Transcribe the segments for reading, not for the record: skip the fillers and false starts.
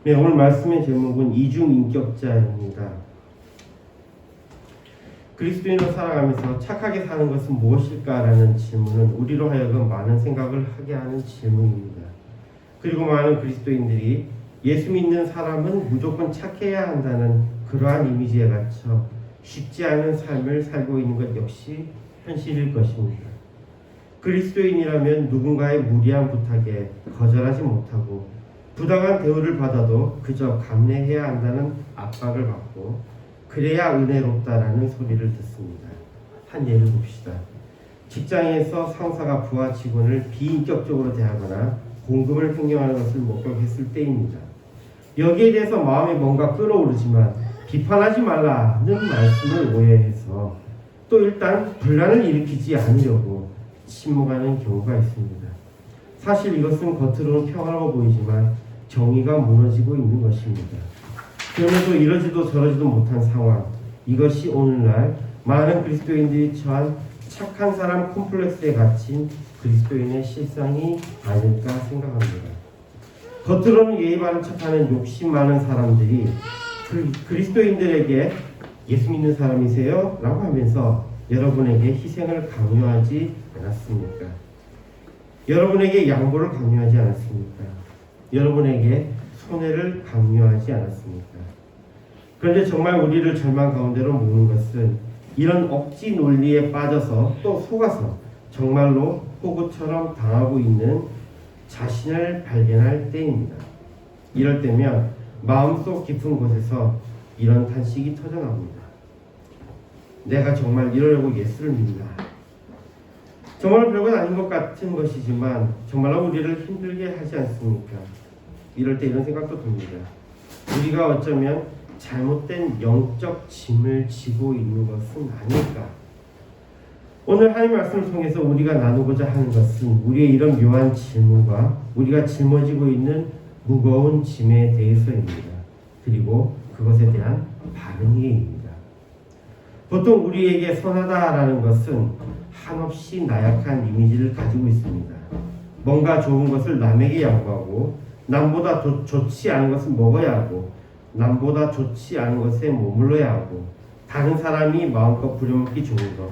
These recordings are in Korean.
네, 오늘 말씀의 제목은 이중인격자입니다. 그리스도인으로 살아가면서 착하게 사는 것은 무엇일까라는 질문은 우리로 하여금 많은 생각을 하게 하는 질문입니다. 그리고 많은 그리스도인들이 예수 믿는 사람은 무조건 착해야 한다는 그러한 이미지에 갇혀 쉽지 않은 삶을 살고 있는 것 역시 현실일 것입니다. 그리스도인이라면 누군가의 무리한 부탁에 거절하지 못하고 부당한 대우를 받아도 그저 감내해야 한다는 압박을 받고 그래야 은혜롭다라는 소리를 듣습니다. 한 예를 봅시다. 직장에서 상사가 부하 직원을 비인격적으로 대하거나 공금을 횡령하는 것을 목격했을 때입니다. 여기에 대해서 마음이 뭔가 끓어오르지만 비판하지 말라는 말씀을 오해해서 또 일단 분란을 일으키지 않으려고 침묵하는 경우가 있습니다. 사실 이것은 겉으로는 평화로워 보이지만 정의가 무너지고 있는 것입니다. 그럼에도 이러지도 저러지도 못한 상황, 이것이 오늘날 많은 그리스도인들이 처한 착한 사람 콤플렉스에 갇힌 그리스도인의 실상이 아닐까 생각합니다. 겉으로는 예의 바른 척하는 욕심 많은 사람들이 그리스도인들에게 예수 믿는 사람이세요? 라고 하면서 여러분에게 희생을 강요하지 않았습니까? 여러분에게 양보를 강요하지 않았습니까? 여러분에게 손해를 강요하지 않았습니까? 그런데 정말 우리를 절망 가운데로 모는 것은 이런 억지 논리에 빠져서 또 속아서 정말로 호구처럼 당하고 있는 자신을 발견할 때입니다. 이럴 때면 마음속 깊은 곳에서 이런 탄식이 터져나옵니다. 내가 정말 이러려고 예수를 믿나? 정말 별것 아닌 것 같은 것이지만 정말로 우리를 힘들게 하지 않습니까? 이럴 때 이런 생각도 듭니다. 우리가 어쩌면 잘못된 영적 짐을 지고 있는 것은 아닐까? 오늘 하나님 말씀을 통해서 우리가 나누고자 하는 것은 우리의 이런 묘한 질문과 우리가 짊어지고 있는 무거운 짐에 대해서입니다. 그리고 그것에 대한 반응입니다. 보통 우리에게 선하다라는 것은 한없이 나약한 이미지를 가지고 있습니다. 뭔가 좋은 것을 남에게 양보하고 남보다 좋지 않은 것을 먹어야 하고 남보다 좋지 않은 것에 머물러야 하고 다른 사람이 마음껏 부려먹기 좋은 것,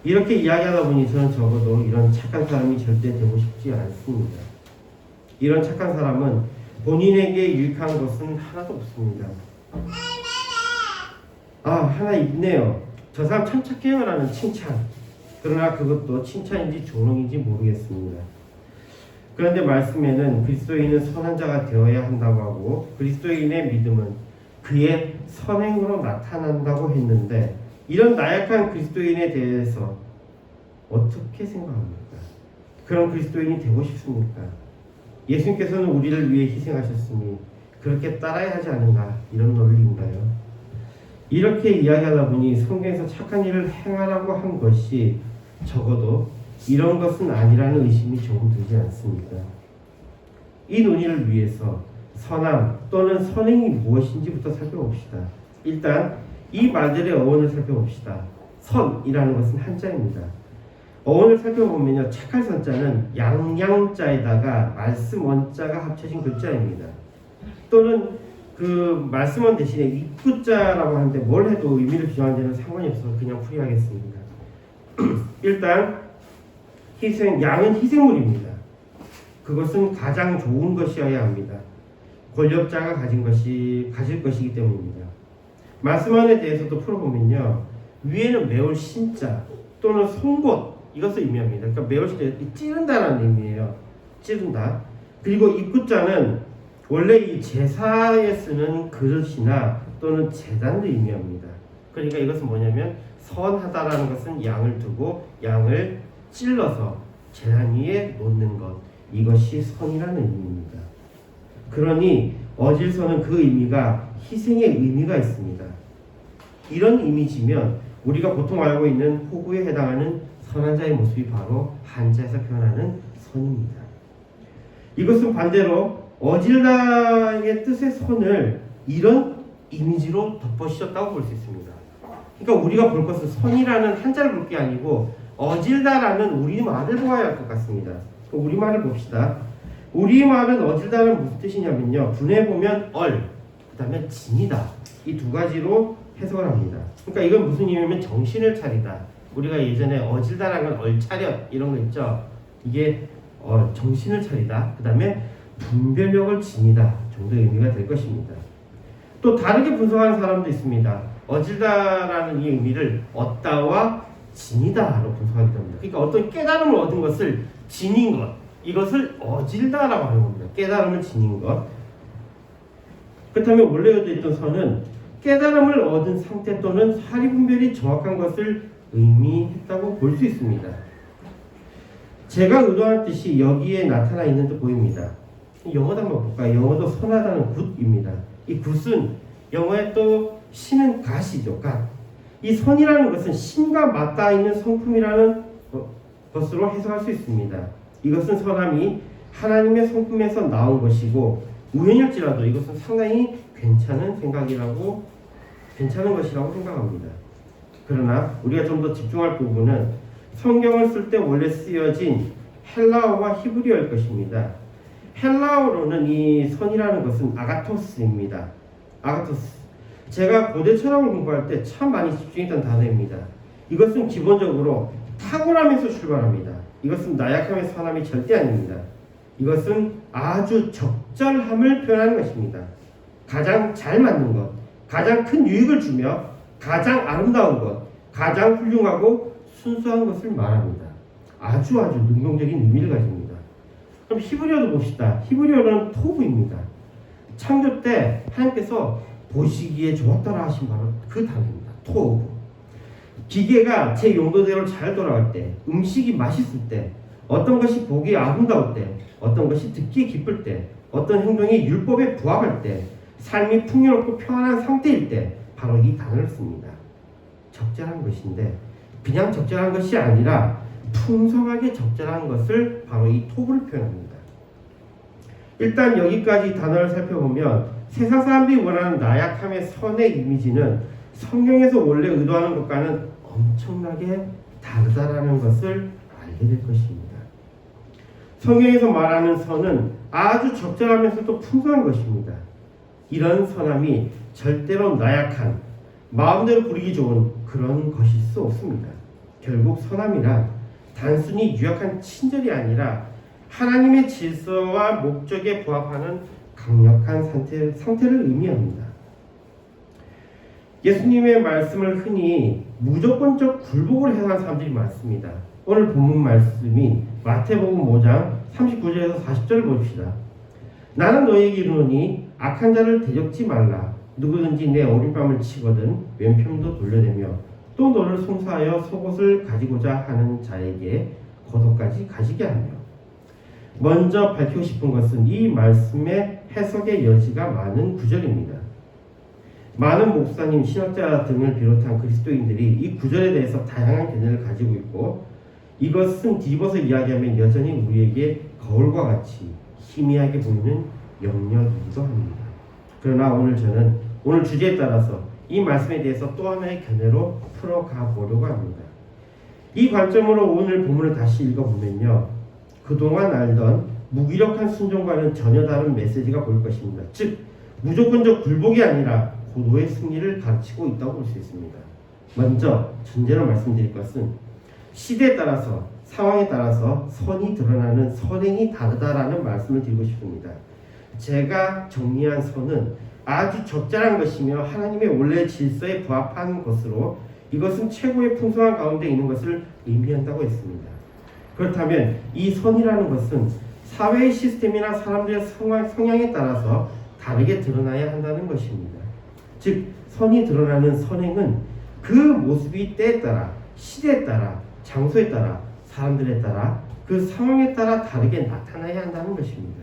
이렇게 이야기하다 보니 저는 적어도 이런 착한 사람이 절대 되고 싶지 않습니다. 이런 착한 사람은 본인에게 유익한 것은 하나도 없습니다. 하나 있네요. 저 사람 참 착해요 라는 칭찬. 그러나 그것도 칭찬인지 조롱인지 모르겠습니다. 그런데 말씀에는 그리스도인은 선한 자가 되어야 한다고 하고 그리스도인의 믿음은 그의 선행으로 나타난다고 했는데 이런 나약한 그리스도인에 대해서 어떻게 생각합니까? 그런 그리스도인이 되고 싶습니까? 예수님께서는 우리를 위해 희생하셨으니 그렇게 따라야 하지 않는가, 이런 논리인가요? 이렇게 이야기하다 보니 성경에서 착한 일을 행하라고 한 것이 적어도 이런 것은 아니라는 의심이 조금 들지 않습니까? 이 논의를 위해서 선함 또는 선행이 무엇인지부터 살펴봅시다. 일단 이 말들의 어원을 살펴봅시다. 선이라는 것은 한자입니다. 어원을 살펴보면요, 착할 선자는 양양자에다가 말씀 원자가 합쳐진 글자입니다. 또는 그 말씀원 대신에 입구자라고 하는데 뭘 해도 의미를 규정하는 데는 상관이 없어서 그냥 풀이하겠습니다. 일단 양은 희생물입니다. 그것은 가장 좋은 것이어야 합니다. 권력자가 가질 것이기 때문입니다. 말씀안에 대해서도 풀어보면요, 위에는 매울 신자 또는 송곳, 이것을 의미합니다. 그러니까 매울 신자, 찌른다라는 의미예요. 찌른다. 그리고 입구자는 원래 이 제사에 쓰는 그릇이나 또는 제단을 의미합니다. 그러니까 이것은 뭐냐면 선하다라는 것은 양을 두고 양을 찔러서 제단 위에 놓는 것, 이것이 선이라는 의미입니다. 그러니 어질서는 그 의미가 희생의 의미가 있습니다. 이런 이미지면 우리가 보통 알고 있는 호구에 해당하는 선한 자의 모습이 바로 한자에서 표현하는 선입니다. 이것은 반대로 어질다의 뜻의 선을 이런 이미지로 덮어씌웠다고 볼 수 있습니다. 그러니까 우리가 볼 것은 선이라는 한자를 볼 게 아니고 어질다라는 우리말을 보아야 할 것 같습니다. 우리말을 봅시다. 우리말은 어질다는 무슨 뜻이냐면요. 분해보면 그 다음에 진이다. 이 두 가지로 해석을 합니다. 그러니까 이건 무슨 의미냐면 정신을 차리다. 우리가 예전에 어질다라는 건 얼차려 이런 거 있죠. 이게 정신을 차리다. 그 다음에 분별력을 지니다 정도의 의미가 될 것입니다. 또 다르게 분석하는 사람도 있습니다. 어질다라는 이 의미를 얻다와 지니다로 분석하기도 합니다. 그러니까 어떤 깨달음을 얻은 것을 지닌 것, 이것을 어질다라고 하는 겁니다. 깨달음을 지닌 것. 그렇다면 원래 있던 선은 깨달음을 얻은 상태 또는 사리분별이 정확한 것을 의미했다고 볼 수 있습니다. 제가 의도한 뜻이 여기에 나타나 있는 듯 보입니다. 영어도 한번 볼까요? 영어도 선하다는 굿입니다. 이 굿은 영어에 또 신은 갓이죠. 갓. 이 선이라는 것은 신과 맞닿아 있는 성품이라는 것으로 해석할 수 있습니다. 이것은 선함이 하나님의 성품에서 나온 것이고 우연일지라도 이것은 상당히 괜찮은 것이라고 생각합니다. 그러나 우리가 좀 더 집중할 부분은 성경을 쓸 때 원래 쓰여진 헬라어와 히브리어일 것입니다. 헬라어로는 이 선이라는 것은 아가토스입니다. 아가토스. 제가 고대 철학을 공부할 때 참 많이 집중했던 단어입니다. 이것은 기본적으로 탁월함에서 출발합니다. 이것은 나약함의 선함이 절대 아닙니다. 이것은 아주 적절함을 표현하는 것입니다. 가장 잘 맞는 것, 가장 큰 유익을 주며 가장 아름다운 것, 가장 훌륭하고 순수한 것을 말합니다. 아주 능동적인 의미를 가집니다. 그럼 히브리어도 봅시다. 히브리어는 토브입니다. 창조 때 하나님께서 보시기에 좋았더라 하신 바로 그 단어입니다. 토브. 기계가 제 용도대로 잘 돌아갈 때, 음식이 맛있을 때, 어떤 것이 보기 아름다울 때, 어떤 것이 듣기 기쁠 때, 어떤 행동이 율법에 부합할 때, 삶이 풍요롭고 평안한 상태일 때 바로 이 단어를 씁니다. 적절한 것인데 그냥 적절한 것이 아니라 풍성하게 적절한 것을 바로 이 토브를 표현합니다. 일단 여기까지 단어를 살펴보면 세상 사람들이 원하는 나약함의 선의 이미지는 성경에서 원래 의도하는 것과는 엄청나게 다르다라는 것을 알게 될 것입니다. 성경에서 말하는 선은 아주 적절하면서도 풍성한 것입니다. 이런 선함이 절대로 나약한, 마음대로 부리기 좋은 그런 것일 수 없습니다. 결국 선함이란 단순히 유약한 친절이 아니라 하나님의 질서와 목적에 부합하는 강력한 상태를 의미합니다. 예수님의 말씀을 흔히 무조건적 굴복을 해석하는 사람들이 많습니다. 오늘 본문 말씀인 마태복음 5장 39절에서 40절을 봅시다. 나는 너희에게 이르노니 악한 자를 대적지 말라. 누구든지 내 오른뺨을 치거든 왼편도 돌려대며 또 너를 송사하여 속옷을 가지고자 하는 자에게 겉옷까지 가지게 하며. 먼저 밝히고 싶은 것은 이 말씀의 해석의 여지가 많은 구절입니다. 많은 목사님, 신학자 등을 비롯한 그리스도인들이 이 구절에 대해서 다양한 견해를 가지고 있고 이것은 뒤집어서 이야기하면 여전히 우리에게 거울과 같이 희미하게 보이는 영역이기도 합니다. 그러나 오늘 주제에 따라서 이 말씀에 대해서 또 하나의 견해로 풀어가 보려고 합니다. 이 관점으로 오늘 본문을 다시 읽어보면요, 그동안 알던 무기력한 순종과는 전혀 다른 메시지가 보일 것입니다. 즉 무조건적 굴복이 아니라 고도의 승리를 가르치고 있다고 볼 수 있습니다. 먼저 전제로 말씀드릴 것은 시대에 따라서 상황에 따라서 선이 드러나는 선행이 다르다라는 말씀을 드리고 싶습니다. 제가 정리한 선은 아주 적절한 것이며 하나님의 원래 질서에 부합한 것으로 이것은 최고의 풍성한 가운데 있는 것을 의미한다고 했습니다. 그렇다면 이 선이라는 것은 사회의 시스템이나 사람들의 성향에 따라서 다르게 드러나야 한다는 것입니다. 즉 선이 드러나는 선행은 그 모습이 때에 따라, 시대에 따라, 장소에 따라, 사람들에 따라, 그 상황에 따라 다르게 나타나야 한다는 것입니다.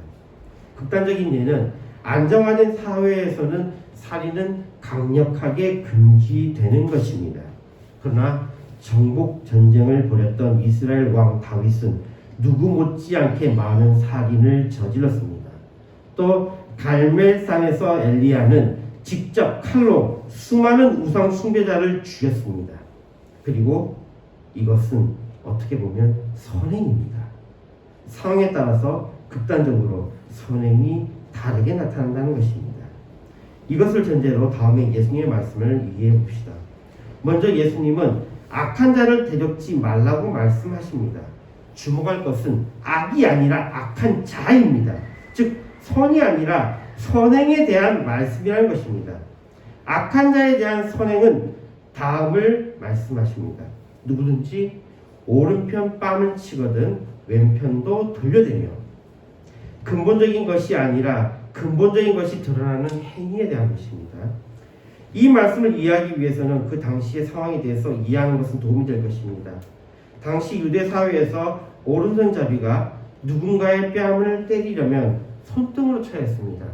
극단적인 예는 안정화된 사회에서는 살인은 강력하게 금지되는 것입니다. 그러나 정복 전쟁을 벌였던 이스라엘 왕 다윗은 누구 못지않게 많은 살인을 저질렀습니다. 또 갈멜산에서 엘리야는 직접 칼로 수많은 우상 숭배자를 죽였습니다. 그리고 이것은 어떻게 보면 선행입니다. 상황에 따라서 극단적으로 선행이 다르게 나타난다는 것입니다. 이것을 전제로 다음에 예수님의 말씀을 이해해 봅시다. 먼저 예수님은 악한 자를 대적지 말라고 말씀하십니다. 주목할 것은 악이 아니라 악한 자입니다. 즉 선이 아니라 선행에 대한 말씀이라는 것입니다. 악한 자에 대한 선행은 다음을 말씀하십니다. 누구든지 오른편 뺨을 치거든 왼편도 돌려대며, 근본적인 것이 아니라 근본적인 것이 드러나는 행위에 대한 것입니다. 이 말씀을 이해하기 위해서는 그 당시의 상황에 대해서 이해하는 것은 도움이 될 것입니다. 당시 유대 사회에서 오른손잡이가 누군가의 뺨을 때리려면 손등으로 쳐야 했습니다.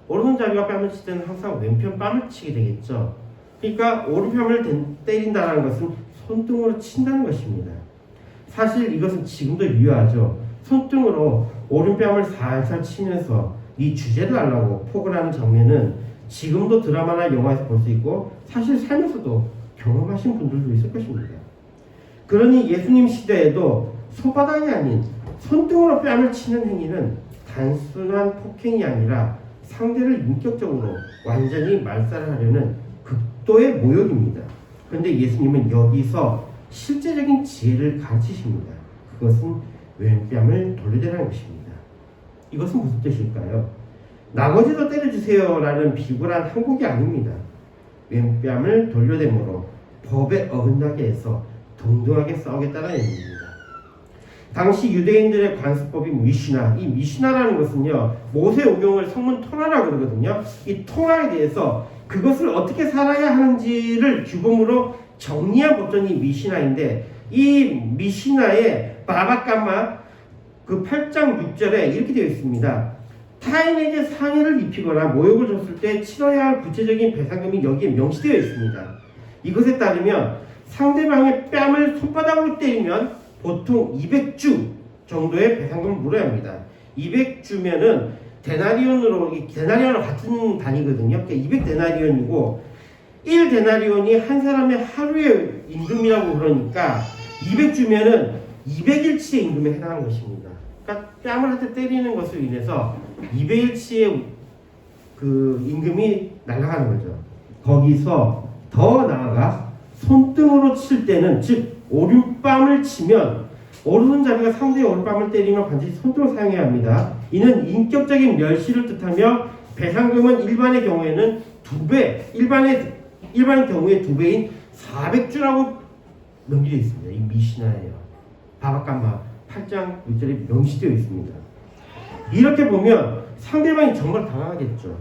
오른손잡이가 뺨을 칠 때는 항상 왼편 뺨을 치게 되겠죠. 그러니까 오른편을 때린다는 것은 손등으로 친다는 것입니다. 사실 이것은 지금도 유효하죠. 손등으로 오른뺨을 살살 치면서 네 주제를 알라고 포근하는 장면은 지금도 드라마나 영화에서 볼 수 있고 사실 삶에서도 경험하신 분들도 있을 것입니다. 그러니 예수님 시대에도 손바닥이 아닌 손등으로 뺨을 치는 행위는 단순한 폭행이 아니라 상대를 인격적으로 완전히 말살하려는 극도의 모욕입니다. 그런데 예수님은 여기서 실제적인 지혜를 가르치십니다. 그것은 왼뺨을 돌려대라는 것입니다. 이것은 무슨 뜻일까요? 나머지도 때려주세요 라는 비굴한 항복이 아닙니다. 왼뺨을 돌려대므로 법에 어긋나게 해서 동등하게 싸우겠다는 의미입니다. 당시 유대인들의 관습법인 미슈나, 이 미슈나라는 것은요 모세오경을 성문 토라라고 그러거든요. 이 토라에 대해서 그것을 어떻게 살아야 하는지를 규범으로 정리한 법전이 미시나인데, 이 미시나의 바바까마 그 8장 6절에 이렇게 되어 있습니다. 타인에게 상해를 입히거나 모욕을 줬을 때 치러야 할 구체적인 배상금이 여기에 명시되어 있습니다. 이것에 따르면 상대방의 뺨을 손바닥으로 때리면 보통 200주 정도의 배상금을 물어야 합니다. 200주면은 데나리온으로 같은 단위거든요. 그러니까 200데나리온이고 1데나리온이 한 사람의 하루의 임금이라고 그러니까 200주면은 200일치의 임금에 해당하는 것입니다. 그러니까 뺨을 한 대 때리는 것으로 인해서 200일치의 그 임금이 날아가는 거죠. 거기서 더 나아가 손등으로 칠 때는, 즉 오른뺨을 치면 오른손잡이가 상대의 오른뺨을 때리면 반드시 손등을 사용해야 합니다. 이는 인격적인 멸시를 뜻하며 배상금은 일반의 경우에는 2배, 일반의 경우에 2배인 400주라고 명기되어 있습니다. 이 미시나예요. 바바까마 8장 6절에 명시되어 있습니다. 이렇게 보면 상대방이 정말 당황하겠죠.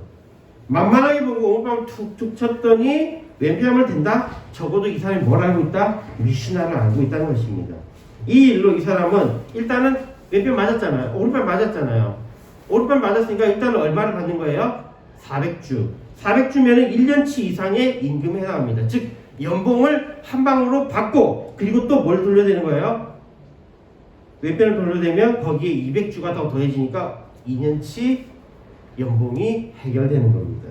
만만하게 보고 오른뺨을 툭툭 쳤더니 왼뺨을 댄다? 적어도 이 사람이 뭘 알고 있다? 미시나를 알고 있다는 것입니다. 이 일로 이 사람은 일단은 왼뺨 맞았잖아요. 오른뺨 맞았잖아요. 오른뺨 맞았으니까 일단은 얼마를 받는 거예요? 400주. 400주면은 1년치 이상의 임금에 해당합니다. 즉 연봉을 한 방으로 받고, 그리고 또 뭘 돌려대는 거예요? 왼편을 돌려대면 거기에 200주가 더 더해지니까 2년치 연봉이 해결되는 겁니다.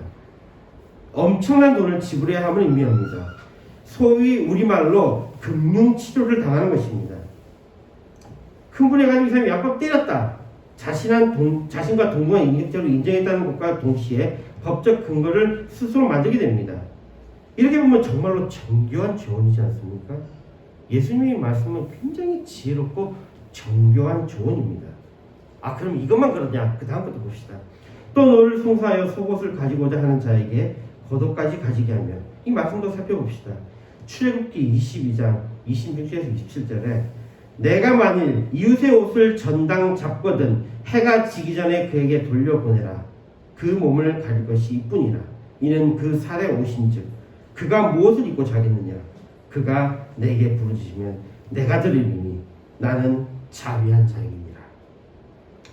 엄청난 돈을 지불해야 함을 의미합니다. 소위 우리말로 금융치료를 당하는 것입니다. 흥분해가지고 이 사람이 약간 때렸다. 자신과 동등한 인격적으로 인정했다는 것과 동시에 법적 근거를 스스로 만들게 됩니다. 이렇게 보면 정말로 정교한 조언이지 않습니까? 예수님의 말씀은 굉장히 지혜롭고 정교한 조언입니다. 그럼 이것만 그러냐? 그 다음 것도 봅시다. 또 너를 송사하여 속옷을 가지고자 하는 자에게 겉옷까지 가지게 하면, 이 말씀도 살펴봅시다. 출애굽기 22장 26절에서 27절에 내가 만일 이웃의 옷을 전당 잡거든 해가 지기 전에 그에게 돌려보내라. 그 몸을 가릴 것이 이뿐이라. 이는 그 살의 옷인즉 그가 무엇을 입고 자겠느냐? 그가 내게 부르짖으면 내가 들으리니 나는 자비한 자이니라.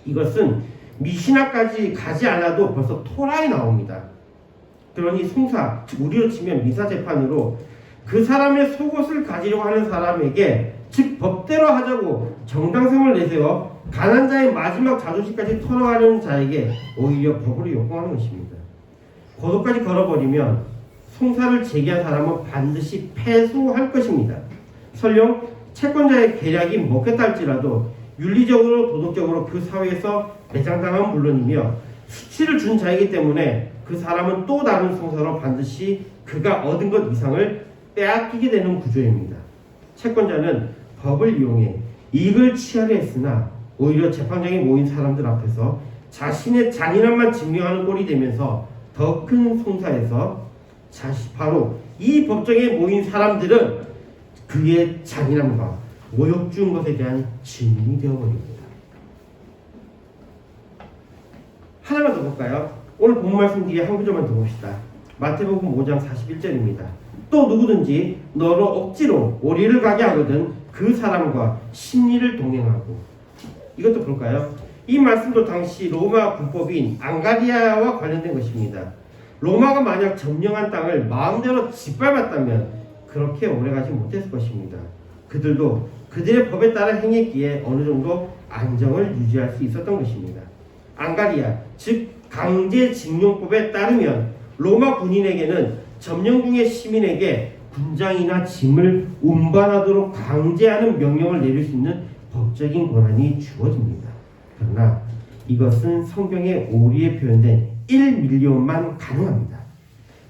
이것은 미시나까지 가지 않아도 벌써 토라에 나옵니다. 그러니 송사, 즉 우리로 치면 미사재판으로 그 사람의 속옷을 가지려고 하는 사람에게, 즉 법대로 하자고 정당성을 내세워 가난한 자의 마지막 자존심까지 털어가려는 자에게 오히려 법으로 요구하는 것입니다. 고도까지 걸어버리면 송사를 제기한 사람은 반드시 패소할 것입니다. 설령 채권자의 계략이 먹혔다 할지라도 윤리적으로 도덕적으로 그 사회에서 매장당한 물론이며 수치를 준 자이기 때문에 그 사람은 또 다른 송사로 반드시 그가 얻은 것 이상을 빼앗기게 되는 구조입니다. 채권자는 법을 이용해 이익을 취하려 했으나 오히려 재판장에 모인 사람들 앞에서 자신의 잔인함만 증명하는 꼴이 되면서 더 큰 송사에서 바로 이 법정에 모인 사람들은 그의 잔인함과 모욕 준 것에 대한 증인이 되어버립니다. 하나만 더 볼까요? 오늘 본 말씀 뒤에 한 구절만 더 봅시다. 마태복음 5장 41절입니다. 또 누구든지 너로 억지로 오리를 가게 하거든 그 사람과 심리를 동행하고. 이것도 볼까요? 이 말씀도 당시 로마 군법인 앙가리아와 관련된 것입니다. 로마가 만약 점령한 땅을 마음대로 짓밟았다면 그렇게 오래가지 못했을 것입니다. 그들도 그들의 법에 따라 행했기에 어느 정도 안정을 유지할 수 있었던 것입니다. 앙가리아, 즉 강제징용법에 따르면 로마 군인에게는 점령 중의 시민에게 군장이나 짐을 운반하도록 강제하는 명령을 내릴 수 있는 법적인 권한이 주어집니다. 그러나 이것은 성경에 오리에 표현된 1밀리온만 가능합니다.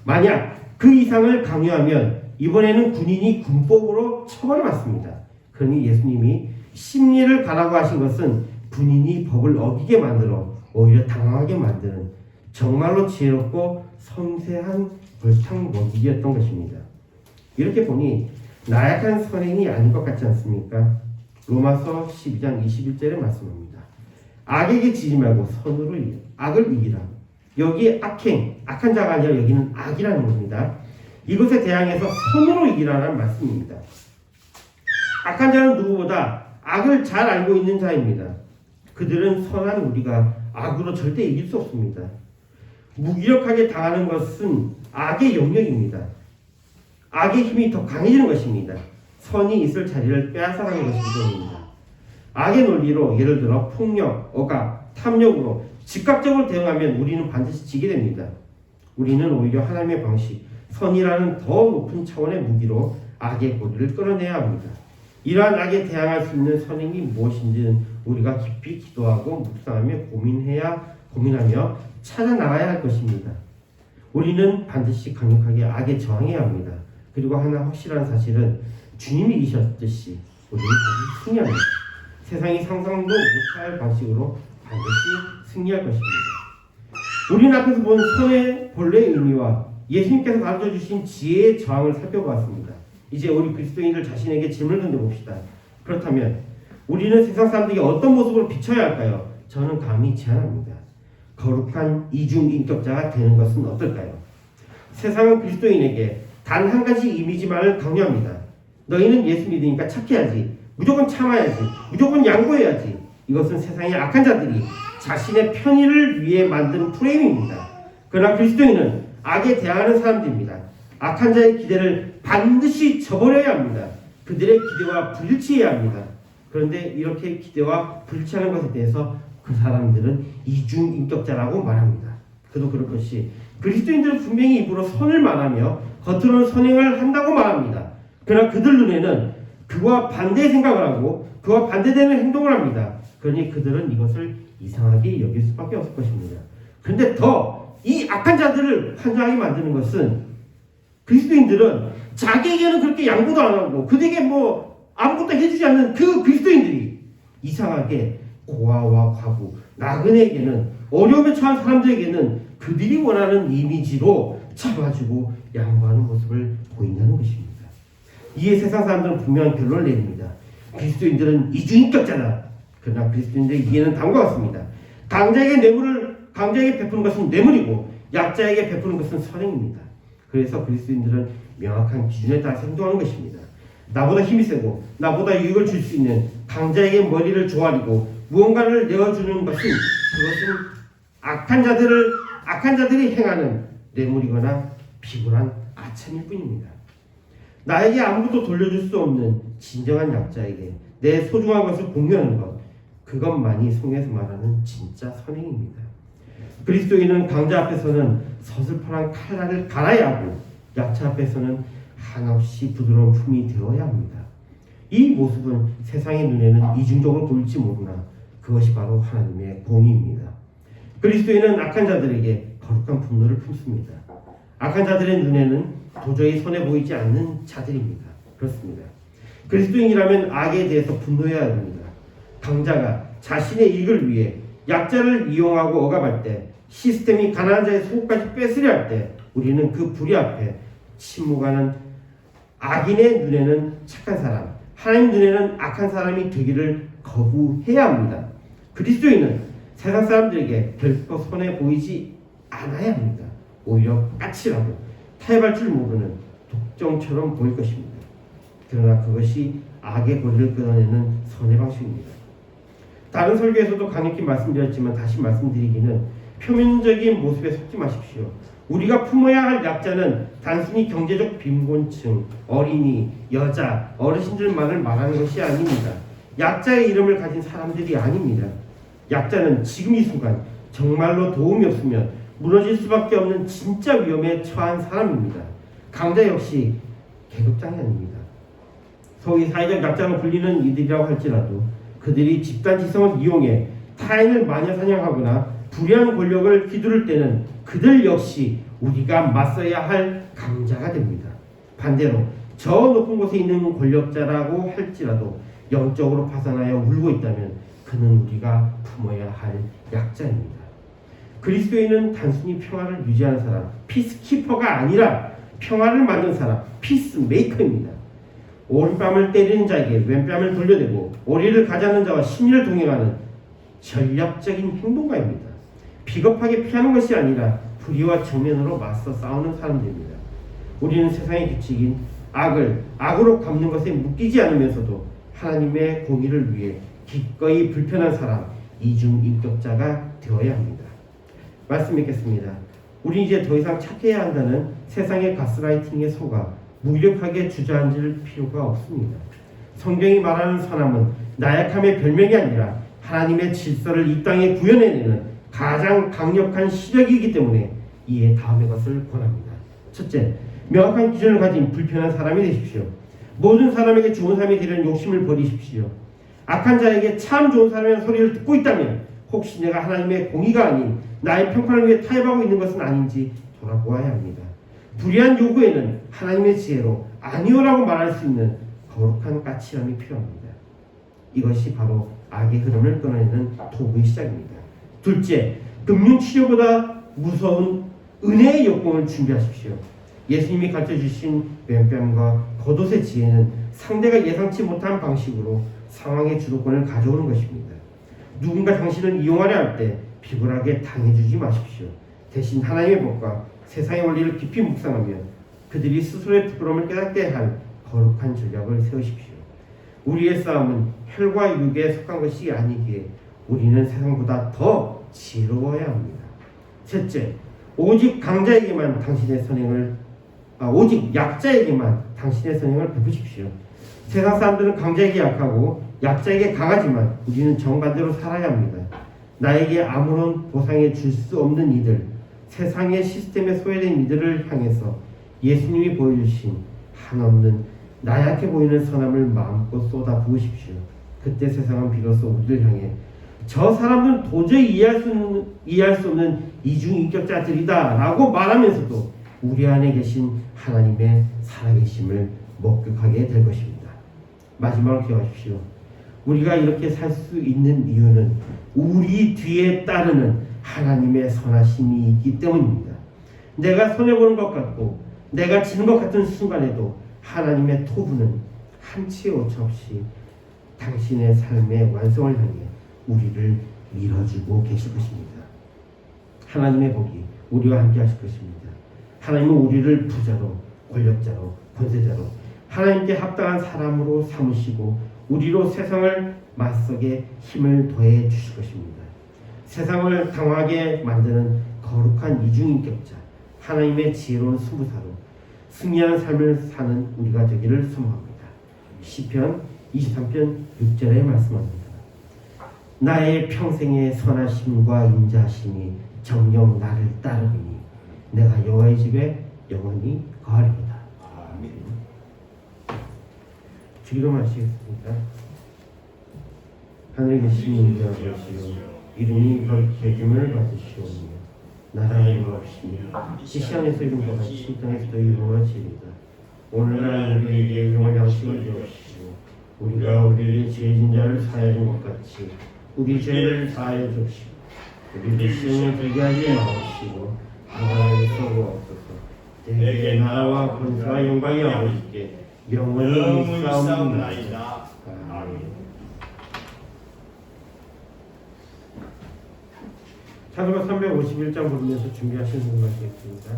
만약 그 이상을 강요하면 이번에는 군인이 군법으로 처벌을 받습니다. 그러니 예수님이 심리를 가라고 하신 것은 군인이 법을 어기게 만들어 오히려 당황하게 만드는 정말로 지혜롭고 섬세한 벌탕 먹이기였던 것입니다. 이렇게 보니 나약한 선행이 아닌 것 같지 않습니까? 로마서 12장 21절에 말씀합니다. 악에게 지지 말고 선으로 악을 이기라. 여기 악행, 악한 자가 아니라 여기는 악이라는 겁니다. 이것에 대항해서 선으로 이기라는 말씀입니다. 악한 자는 누구보다 악을 잘 알고 있는 자입니다. 그들은 선한 우리가 악으로 절대 이길 수 없습니다. 무기력하게 당하는 것은 악의 영역입니다. 악의 힘이 더 강해지는 것입니다. 선이 있을 자리를 빼앗아가는 것이 문제입니다. 악의 논리로 예를 들어 폭력, 억압, 탐욕으로 즉각적으로 대응하면 우리는 반드시 지게 됩니다. 우리는 오히려 하나님의 방식, 선이라는 더 높은 차원의 무기로 악의 고리를 끌어내야 합니다. 이러한 악에 대항할 수 있는 선행이 무엇인지는 우리가 깊이 기도하고 묵상하며 고민하며 찾아나가야 할 것입니다. 우리는 반드시 강력하게 악에 저항해야 합니다. 그리고 하나 확실한 사실은 주님이 이기셨듯이 우리는 반드시 승리합니다. 세상이 상상도 못할 방식으로 반드시 승리할 것입니다. 우리는 앞에서 본 선의 본래의 의미와 예수님께서 가르쳐주신 지혜의 저항을 살펴보았습니다. 이제 우리 그리스도인들 자신에게 질문을 던져봅시다. 그렇다면 우리는 세상 사람들에게 어떤 모습으로 비춰야 할까요? 저는 감히 제안합니다. 거룩한 이중인격자가 되는 것은 어떨까요? 세상은 그리스도인에게 단 한 가지 이미지만을 강요합니다. 너희는 예수 믿으니까 착해야지, 무조건 참아야지, 무조건 양보해야지. 이것은 세상의 악한 자들이 자신의 편의를 위해 만든 프레임입니다. 그러나 그리스도인은 악에 대항하는 사람들입니다. 악한 자의 기대를 반드시 저버려야 합니다. 그들의 기대와 불일치해야 합니다. 그런데 이렇게 기대와 불일치하는 것에 대해서 그 사람들은 이중인격자라고 말합니다. 그도 그럴 것이 그리스도인들은 분명히 입으로 선을 말하며 겉으로는 선행을 한다고 말합니다. 그러나 그들 눈에는 그와 반대의 생각을 하고 그와 반대되는 행동을 합니다. 그러니 그들은 이것을 이상하게 여길 수밖에 없을 것입니다. 그런데 더 이 악한 자들을 환장하게 만드는 것은 그리스도인들은 자기에게는 그렇게 양보도 안 하고 그들에게 뭐 아무것도 해주지 않는 그 그리스도인들이 이상하게 고아와 과부, 나그네에게는 어려움에 처한 사람들에게는 그들이 원하는 이미지로 잡아주고 양보하는 모습을 보인다는 것입니다. 이에 세상 사람들은 분명한 결론을 내립니다. 그리스도인들은 이중인격자다. 그러나 그리스도인들의 이해는 다음과 같습니다. 강자에게 베푸는 것은 뇌물이고 약자에게 베푸는 것은 선행입니다. 그래서 그리스도인들은 명확한 기준에 따라 행동하는 것입니다. 나보다 힘이 세고 나보다 유익을 줄 수 있는 강자에게 머리를 조아리고 무언가를 내어주는 것은 그것은 악한 자들이 행하는 뇌물이거나 비굴한 아첨일 뿐입니다. 나에게 아무것도 돌려줄 수 없는 진정한 약자에게 내 소중한 것을 공유하는 것, 그것만이 성경에서 말하는 진짜 선행입니다. 그리스도인은 강자 앞에서는 서슬퍼런 칼날을 갈아야 하고 약자 앞에서는 한없이 부드러운 품이 되어야 합니다. 이 모습은 세상의 눈에는 이중적으로 보일지 모르나 그것이 바로 하나님의 공의입니다. 그리스도인은 악한 자들에게 거룩한 분노를 품습니다. 악한 자들의 눈에는 도저히 손해 보이지 않는 자들입니다. 그렇습니다. 그리스도인이라면 악에 대해서 분노해야 합니다. 강자가 자신의 이익을 위해 약자를 이용하고 억압할 때, 시스템이 가난한 자의 소유까지 뺏으려 할 때 우리는 그 불의 앞에 침묵하는 악인의 눈에는 착한 사람, 하나님 눈에는 악한 사람이 되기를 거부해야 합니다. 그리스도인은 세상 사람들에게 결코 손해 보이지 않아야 합니다. 오히려 까칠하고 타협할 줄 모르는 독종처럼 보일 것입니다. 그러나 그것이 악의 고리를 끊어내는 선의 방식입니다. 다른 설교에서도 강력히 말씀드렸지만 다시 말씀드리기는 표면적인 모습에 속지 마십시오. 우리가 품어야 할 약자는 단순히 경제적 빈곤층, 어린이, 여자, 어르신들만을 말하는 것이 아닙니다. 약자의 이름을 가진 사람들이 아닙니다. 약자는 지금 이 순간 정말로 도움이 없으면 무너질 수밖에 없는 진짜 위험에 처한 사람입니다. 강자 역시 계급장이 아닙니다. 소위 사회적 약자로 불리는 이들이라고 할지라도 그들이 집단 지성을 이용해 타인을 마녀사냥하거나 불의한 권력을 휘두를 때는 그들 역시 우리가 맞서야 할 강자가 됩니다. 반대로 저 높은 곳에 있는 권력자라고 할지라도 영적으로 파산하여 울고 있다면 그는 우리가 품어야 할 약자입니다. 그리스도인은 단순히 평화를 유지하는 사람, 피스키퍼가 아니라 평화를 만든 사람, 피스메이커입니다. 오른뺨을 때리는 자에게 왼뺨을 돌려대고 오리를 가자는 자와 심리를 동행하는 전략적인 행동가입니다. 비겁하게 피하는 것이 아니라 불의와 정면으로 맞서 싸우는 사람들입니다. 우리는 세상의 규칙인 악을 악으로 갚는 것에 묶이지 않으면서도 하나님의 공의를 위해 기꺼이 불편한 사람, 이중인격자가 되어야 합니다. 말씀 읽겠습니다. 우리 이제 더 이상 착해야 한다는 세상의 가스라이팅에 속아 무력하게 주저앉을 필요가 없습니다. 성경이 말하는 선함은 나약함의 별명이 아니라 하나님의 질서를 이 땅에 구현해내는 가장 강력한 시력이기 때문에 이에 다음의 것을 권합니다. 첫째, 명확한 기준을 가진 불편한 사람이 되십시오. 모든 사람에게 좋은 사람이 되려는 욕심을 버리십시오. 악한 자에게 참 좋은 사람이라는 소리를 듣고 있다면 혹시 내가 하나님의 공의가 아닌 나의 평판을 위해 타협하고 있는 것은 아닌지 돌아보아야 합니다. 불의한 요구에는 하나님의 지혜로 아니오라고 말할 수 있는 거룩한 까칠함이 필요합니다. 이것이 바로 악의 흐름을 끊어내는 도구의 시작입니다. 둘째, 금융치료보다 무서운 은혜의 역공을 준비하십시오. 예수님이 가르쳐주신 왼뺨과 겉옷의 지혜는 상대가 예상치 못한 방식으로 상황의 주도권을 가져오는 것입니다. 누군가 당신을 이용하려 할 때 비굴하게 당해주지 마십시오. 대신 하나님의 법과 세상의 원리를 깊이 묵상하며 그들이 스스로의 부끄러움을 깨닫게 할 거룩한 전략을 세우십시오. 우리의 싸움은 혈과 육에 속한 것이 아니기에 우리는 세상보다 더 지혜로워야 합니다. 셋째, 오직 약자에게만 당신의 선행을 베푸십시오. 세상 사람들은 강자에게 약하고 약자에게 강하지만 우리는 정반대로 살아야 합니다. 나에게 아무런 보상해 줄 수 없는 이들, 세상의 시스템에 소외된 이들을 향해서 예수님이 보여주신 한없는 나약해 보이는 선함을 마음껏 쏟아 부으십시오. 그때 세상은 비로소 우리를 향해 저 사람들은 도저히 이해할 수 없는 이중인격자들이다 라고 말하면서도 우리 안에 계신 하나님의 살아계심을 목격하게 될 것입니다. 마지막으로 기억하십시오. 우리가 이렇게 살 수 있는 이유는 우리 뒤에 따르는 하나님의 선하심이 있기 때문입니다. 내가 손해보는 것 같고 내가 지는 것 같은 순간에도 하나님의 토부는 한치의 오차 없이 당신의 삶의 완성을 향해 우리를 밀어주고 계실 것입니다. 하나님의 복이 우리와 함께 하실 것입니다. 하나님은 우리를 부자로, 권력자로, 권세자로 하나님께 합당한 사람으로 삼으시고 우리로 세상을 맞서게 힘을 더해 주실 것입니다. 세상을 당하게 만드는 거룩한 이중인격자, 하나님의 지혜로운 승부사로 승리하는 삶을 사는 우리가 되기를 소망합니다. 시편 23편 6절에 말씀합니다. 나의 평생의 선하심과 인자하심이 정녕 나를 따르리니 내가 여호와의 집에 영원히 거하리로다. 기도하시겠습니다. 하늘에 계신 우리 아버지여, 이름이 거룩해짐을 받으시오며 나라의 이루옵시며 시시한에서 이룬 것 같이 땅에서도 이루어지리다. 오늘날 우리에게 일용할 양식을 주옵시고 우리가 우리에게 죄진 자를 사하여 준 것 같이 우리 죄를 사하여 주옵시고 우리를 시험에 들게 하지 마옵시고 다만 쏘고옵소서. 내게 나라와 권세와 영광이 아버지께 영원히 있사옵나이다. 아멘. 찬송가 351장 부르면서 준비하시는 분 같겠습니다.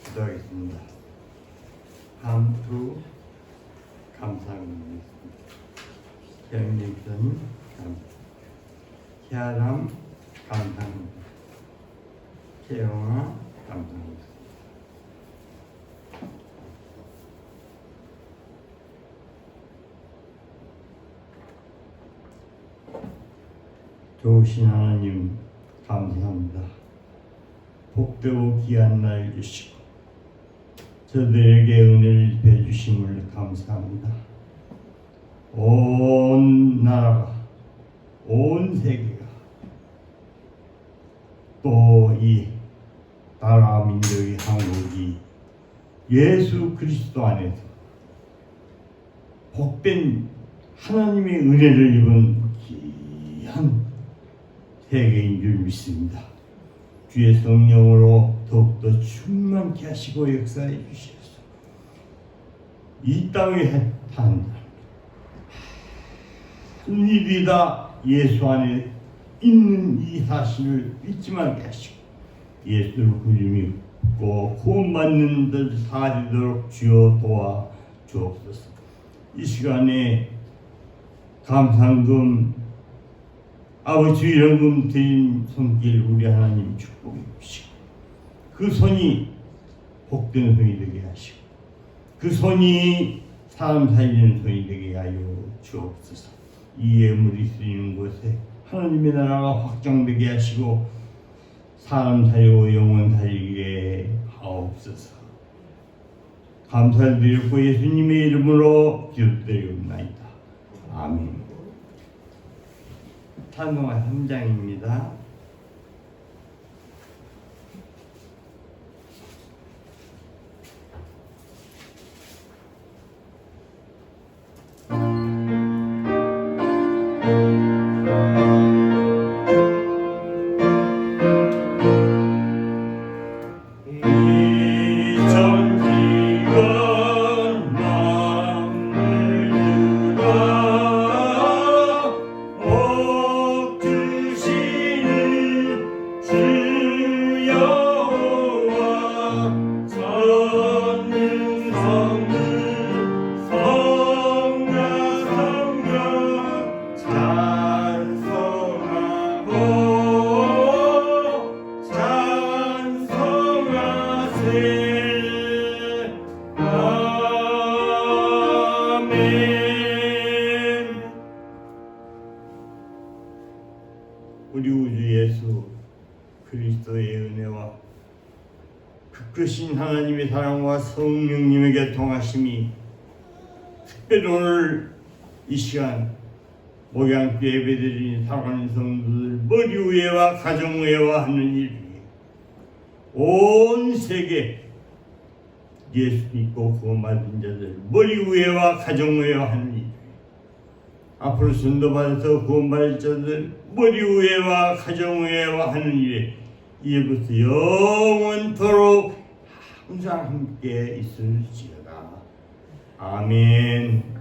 기도하겠습니다. 감투 감사합니다. 영리선 감사, 희아람 감사합니다. 태영아 감사합니다. 좋으신 하나님 감사합니다. 복되고 귀한 날 주시고 저들에게 은혜를 베주심을 감사합니다. 온 나라가, 온 세계가, 또 이 나라 민족의 한국이 예수 그리스도 안에서 복된 하나님의 은혜를 입은 귀한 세계인 줄 믿습니다. 주의 성령으로 더욱더 충만케 하시고 역사해 주시옵소서. 이 땅에 한 일이 다 예수 안에 있는 이 사실을 잊지 말게 하시고 예수를 구주 믿고 구원받는 들 살리도록 주여 도와 주옵소서. 이 시간에 감상금 아버지 위로금 드린 손길 우리 하나님 축복해 주시고 그 손이 복된 손이 되게 하시고 그 손이 사람 살리는 손이 되게 하여 주옵소서. 이 예물이 쓰이는 곳에 하나님의 나라가 확장되게 하시고 사람 살리고 영혼 살리게 하옵소서. 감사를 드리고 예수님의 이름으로 기도드리옵나이다. 아멘. 찬송가 3장입니다. 우리 우주 예수 그리스도의 은혜와 그 크신 하나님의 사랑과 성령님의 교통하심이 특별히 오늘 이 시간 목양교 예배드리는 사랑하는 성도들 머리 위에와 가정 위에와 하는 일 위에 온 세계 예수 믿고 구원받은 자들 머리 위에와 가정 위에와 하는 일 위에 앞으로 전도받아서 구원받을 자들 머리 위에와 가정 위에와 하는 일에 이제부터 영원토록 항상 함께 있을지어다. 아멘.